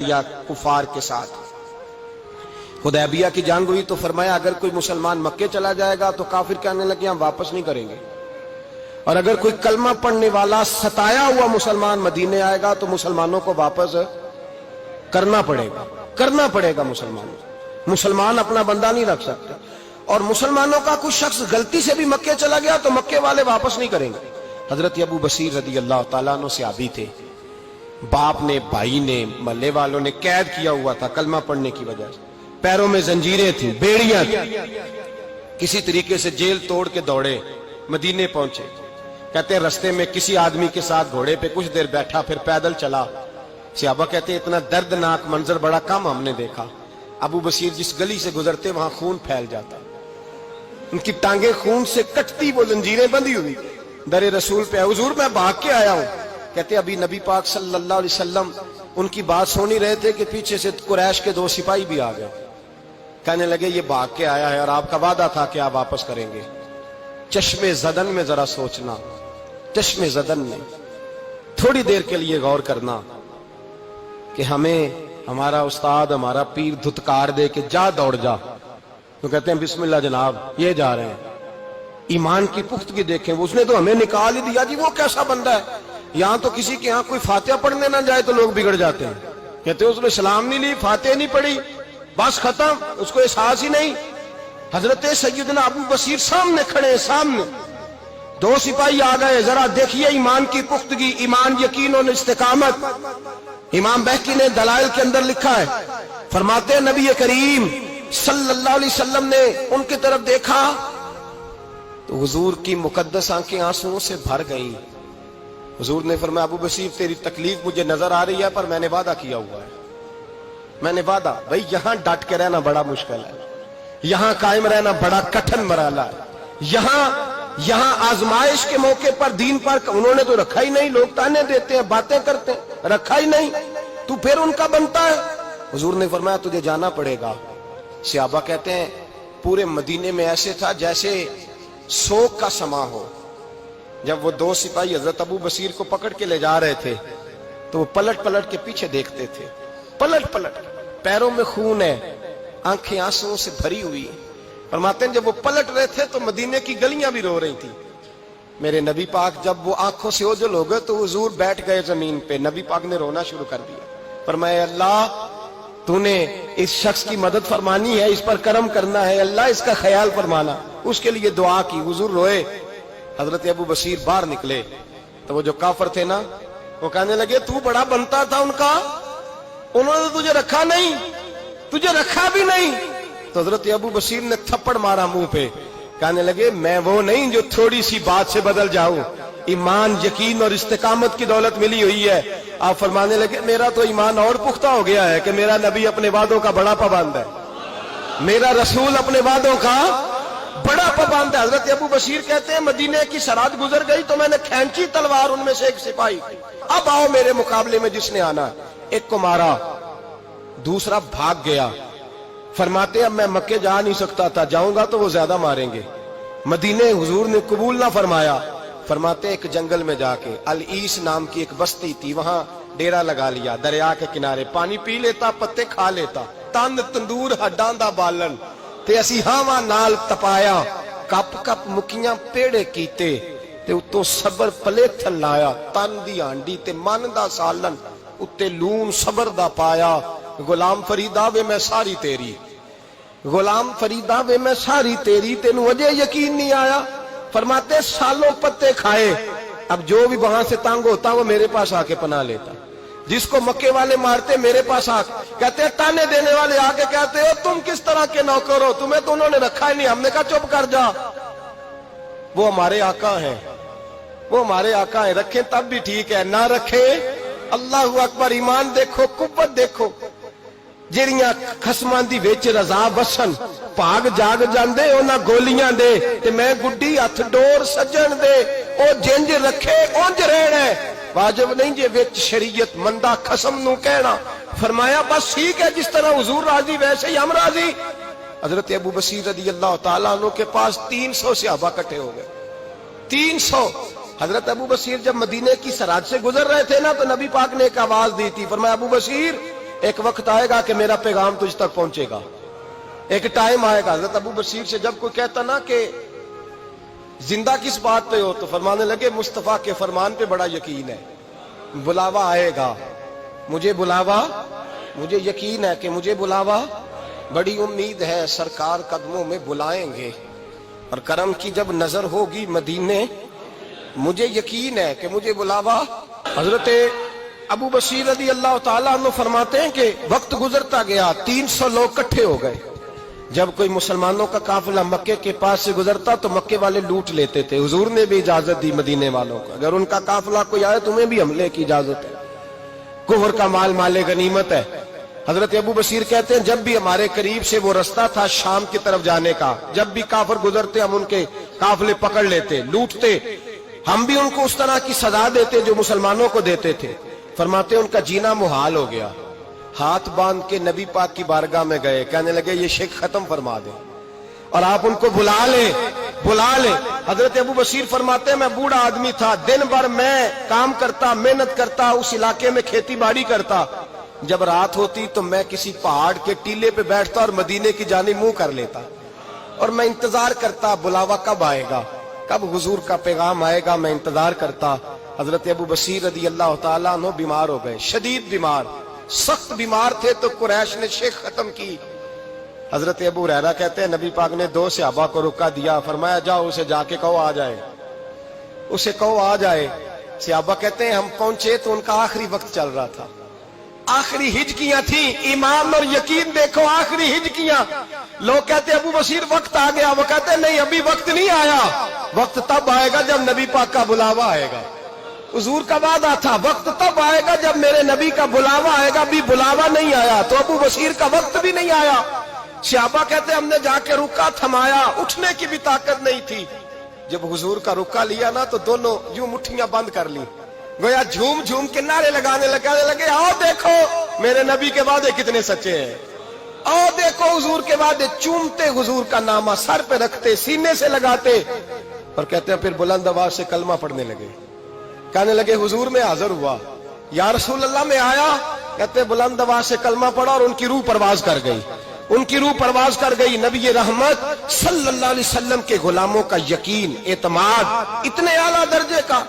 یا کفار کے ساتھ حدیبیہ کی جنگ ہوئی تو فرمایا اگر کوئی مسلمان مکے چلا جائے گا تو کافر کہنے لگے ہم واپس نہیں کریں گے، اور اگر کوئی کلمہ پڑھنے والا ستایا ہوا مسلمان مدینے آئے گا تو مسلمانوں کو واپس کرنا پڑے گا مسلمان اپنا بندہ نہیں رکھ سکتے، اور مسلمانوں کا کوئی شخص غلطی سے بھی مکے چلا گیا تو مکے والے واپس نہیں کریں گے۔ حضرت ابو بصیر رضی اللہ تعالیٰ عنہ صحابی تھے، باپ نے، بھائی نے، محلے والوں نے قید کیا ہوا تھا کلمہ پڑھنے کی وجہ سے، پیروں میں زنجیریں تھیں، بیڑیاں تھیں، کسی طریقے سے جیل توڑ کے دوڑے مدینے پہنچے۔ کہتے ہیں رستے میں کسی آدمی کے ساتھ گھوڑے پہ کچھ دیر بیٹھا پھر پیدل چلا۔ صحابہ کہتے ہیں اتنا دردناک منظر بڑا کم ہم نے دیکھا، ابو بصیر جس گلی سے گزرتے وہاں خون پھیل جاتا، ان کی ٹانگیں خون سے کٹتی، وہ زنجیریں بندھی ہوئی در رسول پہ، حضور میں بھاگ کے آیا ہوں۔ کہتے ابھی نبی پاک صلی اللہ علیہ وسلم ان کی بات سن ہی رہے تھے کہ پیچھے سے قریش کے 2 سپاہی بھی آ گئے، کہنے لگے یہ بھاگ کے آیا ہے اور آپ کا وعدہ تھا کہ آپ واپس کریں گے۔ چشم زدن میں ذرا سوچنا، چشم زدن میں تھوڑی دیر کے لیے غور کرنا کہ ہمیں ہمارا استاد، ہمارا پیر دھتکار دے کہ جا دوڑ جا، تو کہتے ہیں بسم اللہ جناب یہ جا رہے ہیں۔ ایمان کی پختگی دیکھیں، اس نے تو ہمیں نکال ہی دیا جی، وہ کیسا بندہ ہے، یہاں تو کسی کے ہاں کوئی فاتحہ پڑھنے نہ جائے تو لوگ بگڑ جاتے ہیں، کہتے ہیں اس نے سلام نہیں لی، فاتحہ نہیں پڑھی، بس ختم، اس کو احساس ہی نہیں۔ حضرت سیدنا ابو بصیر سامنے کھڑے، سامنے 2 سپاہی آ گئے، ذرا دیکھیے ایمان کی پختگی، ایمان، یقین اور استقامت۔ امام بہقی نے دلائل کے اندر لکھا ہے، فرماتے ہیں نبی کریم صلی اللہ علیہ وسلم نے ان کی طرف دیکھا تو حضور کی مقدس آنکھیں آنسوؤں سے بھر گئیں۔ حضور نے فرمایا ابو بصیر تیری تکلیف مجھے نظر آ رہی ہے پر میں نے وعدہ کیا ہوا ہے، میں نے وعدہ، بھئی یہاں ڈٹ کے رہنا بڑا مشکل ہے، یہاں قائم رہنا بڑا کٹھن مرحلہ ہے، یہاں آزمائش کے موقع پر دین پر انہوں نے تو رکھا ہی نہیں، لوگ تانے دیتے ہیں، باتیں کرتے ہیں، رکھا ہی نہیں، تو پھر ان کا بنتا ہے۔ حضور نے فرمایا تجھے جانا پڑے گا۔ صحابہ کہتے ہیں پورے مدینے میں ایسے تھا جیسے سوگ کا سما ہو۔ جب وہ 2 سپاہی حضرت ابو بصیر کو پکڑ کے لے جا رہے تھے تو وہ پلٹ پلٹ کے پیچھے دیکھتے تھے، پلٹ پلٹ، پیروں میں خون ہے، آنکھیں آنسوؤں سے بھری ہوئی۔ فرماتے ہیں جب وہ پلٹ رہے تھے تو مدینے کی گلیاں بھی رو رہی تھی۔ میرے نبی پاک جب وہ آنکھوں سے اوجھل ہو گئے تو حضور بیٹھ گئے زمین پہ، نبی پاک نے رونا شروع کر دیا، فرمایا اللہ تو نے اس شخص کی مدد فرمانی ہے، اس پر کرم کرنا ہے، اللہ اس کا خیال فرمانا، اس کے لیے دعا کی، حضور روئے۔ حضرت ابو بصیر باہر نکلے تو وہ جو کافر تھے نا وہ کہنے لگے تو بڑا بنتا تھا ان کا، انہوں نے تجھے رکھا نہیں، تجھے رکھا بھی نہیں۔ تو حضرت ابو بصیر نے تھپڑ مارا منہ پہ، کہنے لگے میں وہ نہیں جو تھوڑی سی بات سے بدل جاؤں، ایمان، یقین اور استقامت کی دولت ملی ہوئی ہے۔ آپ فرمانے لگے میرا تو ایمان اور پختہ ہو گیا ہے کہ میرا نبی اپنے وعدوں کا بڑا پابند ہے، میرا رسول اپنے وعدوں کا بڑا پابند ہے۔ حضرت ابو بصیر کہتے ہیں مدینے کی سرحد گزر گئی تو میں نے کھینچی تلوار، ان میں سے ایک سپاہی، اب آؤ میرے مقابلے میں جس نے آنا ہے۔ ایک کو مارا، دوسرا بھاگ گیا۔ فرماتے اب میں مکے جا نہیں سکتا تھا، جاؤں گا تو وہ زیادہ ماریں گے، مدینے حضور نے قبول نہ فرمایا۔ فرماتے ایک جنگل میں جا کے العیس نام کی ایک بستی تھی، وہاں ڈیرا لگا لیا، دریا کے کنارے، پانی پی لیتا، پتے کھا لیتا، تن تندور ہڈاں دا بالن تے اسی ہاواں نال تپایا، کپ کپ مکیاں پیڑے کیتے تے اتوں صبر پلیتھن لایا، تن دی ہانڈی تے من دا سالن اتے لون صبر دا پایا، غلام فریدا وے میں ساری تیری، غلام فریدا وے میں ساری تیری، تینوں اجے یقین نہیں آیا۔ فرماتے سالوں پتے کھائے، اب جو بھی وہاں سے تنگ ہوتا وہ میرے پاس آ کے پناہ لیتا، جس کو مکے والے مارتے میرے پاس آ کہتے تانے دینے والے آ کے کہتے ہو تم کس طرح کے نوکر ہو، تمہیں تو انہوں نے رکھا ہی نہیں۔ ہم نے کہا چپ کر جا، وہ ہمارے آقا ہیں، وہ ہمارے آقا ہیں، رکھیں تب بھی ٹھیک ہے، نہ رکھیں اللہ اکبر۔ ایمان دیکھو، قوت دیکھو، جیڑیاں خصماں دی وچ رضا وسن، بھاگ جاگ جاندے انہاں گولیاں دے تے میں گڈی ہتھ ڈور سجن دے، او جنج رکھے اونج رہنا ہے، واجب نہیں جے وچ شریعت مندہ خصم نو کہنا۔ فرمایا بس ٹھیک ہے، جس طرح حضور راضی ویسے ہی ہم راضی۔ حضرت ابو بصیر رضی اللہ تعالیٰ عنہ کے پاس 300 صحابہ کٹھے ہو گئے، 300۔ حضرت ابو بصیر جب مدینے کی سرحد سے گزر رہے تھے نا تو نبی پاک نے ایک آواز دی تھی، فرمایا ابو بصیر ایک وقت آئے گا کہ میرا پیغام تجھ تک پہنچے گا، ایک ٹائم آئے گا۔ حضرت ابو بصیر سے جب کوئی کہتا نا کہ زندہ کس بات پہ ہو، تو فرمانے لگے مصطفیٰ کے فرمان پہ بڑا یقین ہے، بلاوا آئے گا، مجھے بلاوا، مجھے یقین ہے کہ مجھے بلاوا، بڑی امید ہے سرکار قدموں میں بلائیں گے، اور کرم کی جب نظر ہوگی مدینے، مجھے یقین ہے کہ مجھے بلاوا۔ حضرت ابو بصیر رضی اللہ تعالیٰ عنہ فرماتے ہیں کہ وقت گزرتا گیا، 300 لوگ اکٹھے ہو گئے۔ جب کوئی مسلمانوں کا قافلہ مکے کے پاس سے گزرتا تو مکے والے لوٹ لیتے تھے۔ حضور نے بھی اجازت دی مدینے والوں کو، اگر ان کا قافلہ کوئی آئے تمہیں بھی حملے کی اجازت ہے، کفر کا مال مال غنیمت ہے۔ حضرت ابو بصیر کہتے ہیں جب بھی ہمارے قریب سے وہ رستہ تھا شام کی طرف جانے کا، جب بھی کافر گزرتے ہم ان کے قافلے پکڑ لیتے، لوٹتے، ہم بھی ان کو اس طرح کی سزا دیتے جو مسلمانوں کو دیتے تھے۔ فرماتے ان کا جینا محال ہو گیا، ہاتھ باندھ کے نبی پاک کی بارگاہ میں گئے، کہنے لگے یہ شرک ختم فرما دیں اور آپ ان کو بلا لیں، بلا لیں۔ حضرت ابو بصیر فرماتے ہیں میں بوڑھا آدمی تھا، دن بھر میں کام کرتا، محنت کرتا، اس علاقے میں کھیتی باڑی کرتا، جب رات ہوتی تو میں کسی پہاڑ کے ٹیلے پہ بیٹھتا اور مدینے کی جانب منہ کر لیتا، اور میں انتظار کرتا بلاوا کب آئے گا، کب حضور کا پیغام آئے گا، میں انتظار کرتا۔ حضرت ابو بصیر رضی اللہ تعالیٰ عنہ بیمار ہو گئے، شدید بیمار، سخت بیمار تھے، تو قریش نے شیخ ختم کی۔ حضرت ابو ہریرہ کہتے ہیں نبی پاک نے 2 صحابہ کو رکا دیا، فرمایا جاؤ اسے جا کے کہو آ جائے، اسے کہو آ جائے۔ صحابہ کہتے ہیں ہم پہنچے تو ان کا آخری وقت چل رہا تھا، آخری ہجکیاں تھیں، ایمان اور یقین دیکھو، آخری ہجکیاں۔ لوگ کہتے ابو بصیر وقت آ گیا، وہ کہتے نہیں ابھی وقت نہیں آیا، وقت تب آئے گا جب نبی پاک کا بلاوا آئے گا۔ حضور کا وعدہ تھا وقت تب آئے گا جب میرے نبی کا بلاوا آئے گا، ابھی بلاوا نہیں آیا، تو ابو بصیر کا وقت بھی نہیں آیا۔ صحابہ کہتے ہم نے جا کے رکا تھمایا، اٹھنے کی بھی طاقت نہیں تھی۔ جب حضور کا رکا لیا نا تو دونوں یوں مٹھیاں بند کر لی، گویا جھوم جھوم کے نعرے لگانے لگے آؤ دیکھو میرے نبی کے وعدے کتنے سچے ہیں، آؤ دیکھو حضور کے وعدے، چومتے حضور کا نامہ، سر پہ رکھتے، سینے سے لگاتے، اور کہتے ہیں پھر بلند آواز سے کلمہ پڑھنے لگے، کہنے لگے حضور میں حاضر ہوا، یا رسول اللہ میں آیا، کہتے بلند آواز سے کلمہ پڑھا اور ان کی روح پرواز کر گئی، ان کی روح پرواز کر گئی۔ نبی رحمت صلی اللہ علیہ وسلم کے غلاموں کا یقین، اعتماد اتنے اعلیٰ درجے کا